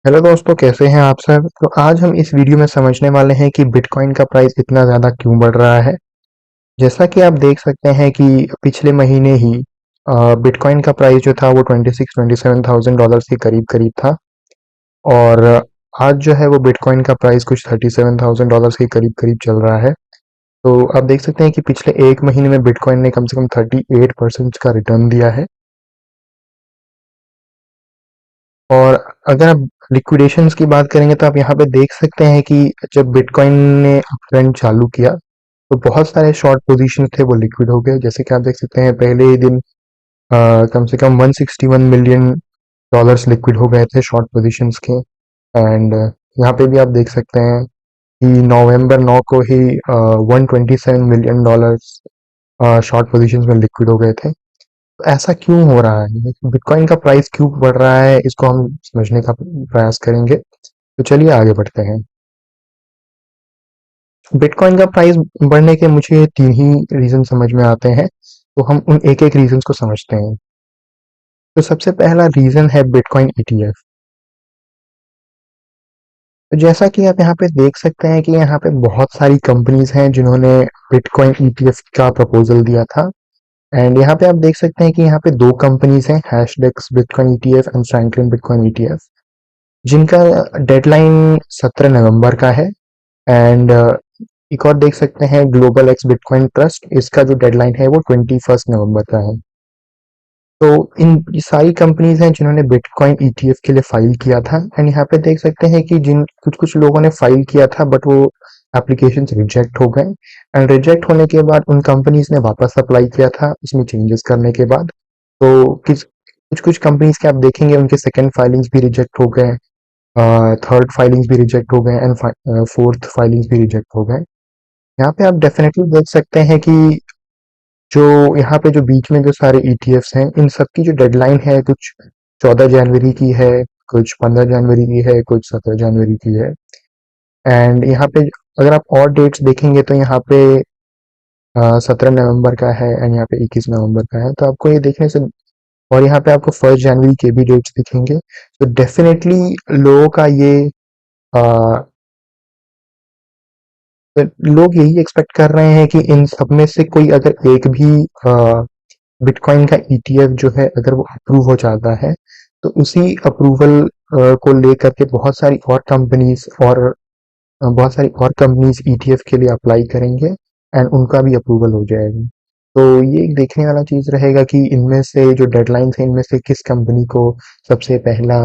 Hello दोस्तों, कैसे हैं आप सब। तो आज हम इस वीडियो में समझने वाले हैं कि बिटकॉइन का प्राइस इतना ज़्यादा क्यों बढ़ रहा है। जैसा कि आप देख सकते हैं कि पिछले महीने ही बिटकॉइन का प्राइस जो था वो 26-27 थाउजेंड डॉलर्स के करीब करीब था। और आज जो है वो बिटकॉइन का प्राइस कुछ 37 थाउजेंड डॉलर्स के करीब करीब चल रहा है। तो आप देख सकते हैं कि पिछले एक महीने में बिटकॉइन ने कम से कम 38% का रिटर्न दिया है। और अगर आप लिक्विडेशंस की बात करेंगे तो आप यहाँ पे देख सकते हैं कि जब बिटकॉइन ने ट्रेंड चालू किया तो बहुत सारे शॉर्ट पोजीशन थे वो लिक्विड हो गए। जैसे कि आप देख सकते हैं पहले ही दिन कम से कम 161 मिलियन डॉलर्स लिक्विड हो गए थे शॉर्ट पोजीशंस के। एंड यहाँ पे भी आप देख सकते हैं कि नवंबर 9 को ही 127 मिलियन डॉलर्स शॉर्ट पोजीशंस में लिक्विड हो गए थे। तो ऐसा क्यों हो रहा है, बिटकॉइन का प्राइस क्यों बढ़ रहा है, इसको हम समझने का प्रयास करेंगे। तो चलिए आगे बढ़ते हैं। बिटकॉइन का प्राइस बढ़ने के मुझे तीन ही रीजन समझ में आते हैं। तो हम उन एक एक रीजन को समझते हैं। तो सबसे पहला रीजन है बिटकॉइन ईटीएफ। तो जैसा कि आप यहाँ पे देख सकते हैं कि यहाँ पे बहुत सारी कंपनीज हैं जिन्होंने बिटकॉइन ईटीएफ का प्रपोजल दिया था। एंड यहाँ पे आप देख सकते हैं कि यहाँ पे दो कंपनीज हैं, Hashdex bitcoin ETF and Franklin bitcoin ETF, जिनका डेडलाइन 17 नवंबर का है। एंड एक और देख सकते हैं ग्लोबल एक्स बिटकॉइन ट्रस्ट, इसका जो डेडलाइन है वो 21 नवंबर का है। तो इन ये सारी कंपनीज हैं जिन्होंने बिटकॉइन ईटीएफ के लिए फाइल किया था। एंड यहाँ पे देख सकते हैं कि जिन कुछ कुछ लोगों ने फाइल किया था बट वो एप्लीकेशन रिजेक्ट हो गए। एंड रिजेक्ट होने के बाद उन कंपनीज ने वापस अप्लाई किया था उसमें चेंजेस करने के बाद। तो कुछ कुछ कंपनीज के आप देखेंगे उनके सेकंड फाइलिंग्स भी रिजेक्ट हो गए, थर्ड फाइलिंग्स भी रिजेक्ट हो गए एंड फोर्थ फाइलिंग्स भी रिजेक्ट हो गए। यहाँ पे आप डेफिनेटली देख सकते हैं कि जो यहाँ पे जो बीच में जो सारे ईटीएफ्स हैं इन सब की जो डेडलाइन है कुछ 14 जनवरी की है, कुछ 15 जनवरी की है, कुछ 17 जनवरी की है। एंड यहाँ पे अगर आप और डेट्स देखेंगे तो यहाँ पे 17 नवंबर का है एंड यहाँ पे 21 नवंबर का है। तो आपको ये देखने से और यहाँ पे आपको 1 जनवरी के भी डेट्स दिखेंगे। तो डेफिनेटली लोगों का ये अ, लोग यही एक्सपेक्ट कर रहे हैं कि इन सब में से कोई अगर एक भी बिटकॉइन का ईटीएफ जो है अगर वो अप्रूव हो जाता है तो उसी अप्रूवल को लेकर के बहुत सारी और कंपनीज ईटीएफ के लिए अप्लाई करेंगे एंड उनका भी अप्रूवल हो जाएगा। तो ये एक देखने वाला चीज रहेगा कि इनमें से जो डेडलाइंस है इनमें से किस कंपनी को सबसे पहला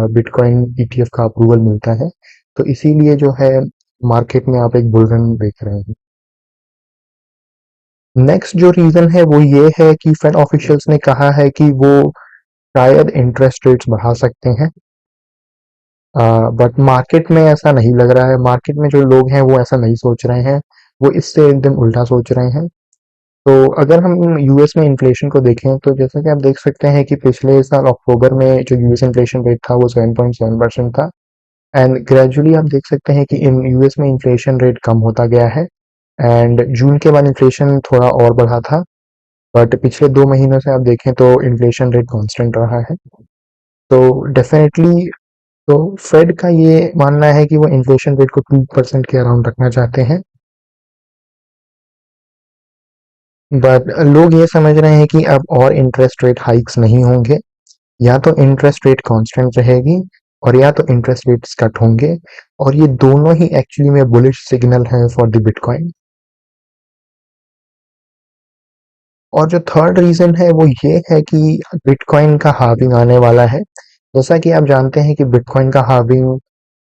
बिटकॉइन ईटीएफ का अप्रूवल मिलता है। तो इसीलिए जो है मार्केट में आप एक बुल रन देख रहे हैं। नेक्स्ट जो रीजन है वो ये है कि फेड ऑफिशियल्स ने कहा है कि वो शायद इंटरेस्ट रेट्स बढ़ा सकते हैं। बट मार्केट में ऐसा नहीं लग रहा है, मार्केट में जो लोग हैं वो ऐसा नहीं सोच रहे हैं, वो इससे एकदम उल्टा सोच रहे हैं। तो अगर हम यूएस में इन्फ्लेशन को देखें तो जैसा कि आप देख सकते हैं कि पिछले साल अक्टूबर में जो यूएस इन्फ्लेशन रेट था वो 7.7% था। एंड ग्रेजुअली आप देख सकते हैं कि इन यूएस में इन्फ्लेशन रेट कम होता गया है। एंड जून के बाद इन्फ्लेशन थोड़ा और बढ़ा था, बट पिछले 2 महीनों से आप देखें तो इन्फ्लेशन रेट कांस्टेंट रहा है। तो डेफिनेटली तो फेड का ये मानना है कि वो इन्फ्लेशन रेट को 2% के अराउंड रखना चाहते हैं। बट लोग ये समझ रहे हैं कि अब और इंटरेस्ट रेट हाइक्स नहीं होंगे, या तो इंटरेस्ट रेट कांस्टेंट रहेगी और या तो इंटरेस्ट रेट्स कट होंगे। और ये दोनों ही एक्चुअली में बुलिश सिग्नल है फॉर द बिटकॉइन। और जो थर्ड रीजन है वो ये है कि बिटकॉइन का हार्विंग आने वाला है। जैसा कि आप जानते हैं कि बिटकॉइन का हार्विंग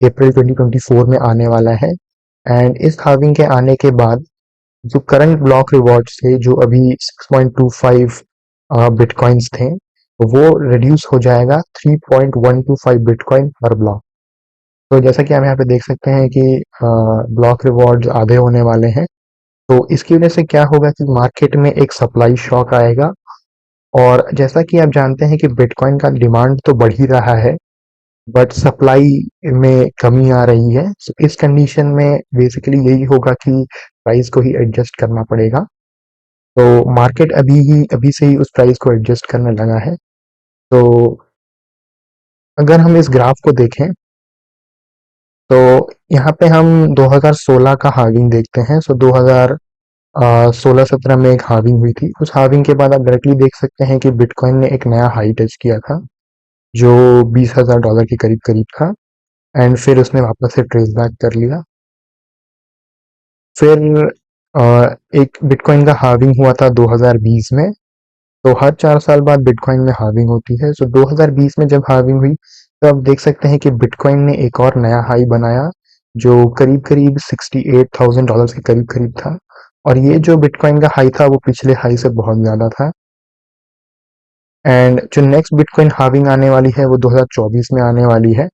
अप्रैल 2024 में आने वाला है। एंड इस हार्विंग के आने के बाद जो करंट ब्लॉक रिवॉर्ड्स थे जो अभी 6.25 बिटकॉइंस थे वो रिड्यूस हो जाएगा 3.125 बिटकॉइन पर ब्लॉक। तो जैसा कि हम यहाँ पे देख सकते हैं कि ब्लॉक रिवॉर्ड्स आधे होने वाले हैं। तो इसकी वजह से क्या होगा कि मार्केट में एक सप्लाई शॉक आएगा। और जैसा कि आप जानते हैं कि बिटकॉइन का डिमांड तो बढ़ ही रहा है बट सप्लाई में कमी आ रही है। So, इस कंडीशन में बेसिकली यही होगा कि प्राइस को ही एडजस्ट करना पड़ेगा। तो मार्केट अभी से ही उस प्राइस को एडजस्ट करने लगा है। तो अगर हम इस ग्राफ को देखें तो यहाँ पे हम 2016 का हार्विंग देखते हैं। सो 2016-17 में एक हार्विंग हुई थी। उस हार्विंग के बाद आप डायरेक्टली देख सकते हैं कि बिटकॉइन ने एक नया हाई टच किया था, जो $20,000 के करीब करीब था। एंड फिर उसने वापस से ट्रेस बैक कर लिया। फिर अ, एक बिटकॉइन का हार्विंग हुआ था 2020 में। तो हर 4 साल बाद बिटकॉइन में हार्विंग होती है। सो 2020 में जब हार्विंग हुई तो आप देख सकते हैं कि बिटकॉइन ने एक और नया हाई बनाया, जो करीब करीब $68,000 के करीब करीब था। और ये जो बिटकॉइन का हाई था वो पिछले हाई से बहुत ज्यादा था। एंड जो नेक्स्ट बिटकॉइन हार्विंग आने वाली है वो 2024 में आने वाली है।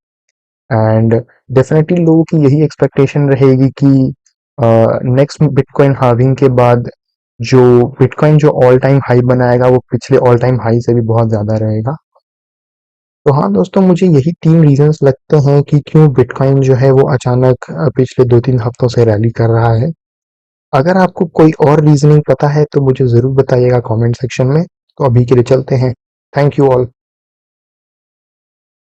एंड डेफिनेटली लोगों की यही एक्सपेक्टेशन रहेगी कि नेक्स्ट बिटकॉइन हार्विंग के बाद जो बिटकॉइन जो ऑल टाइम हाई बनाएगा वो पिछले ऑल टाइम हाई से भी बहुत ज़्यादा रहेगा। तो हाँ दोस्तों, मुझे यही 3 रीज़न्स लगते हैं कि क्यों बिटकॉइन जो है वो अचानक पिछले 2-3 हफ्तों से रैली कर रहा है। अगर आपको कोई और रीज़निंग पता है तो मुझे ज़रूर बताइएगा कमेंट सेक्शन में। तो अभी के लिए चलते हैं। Thank you all.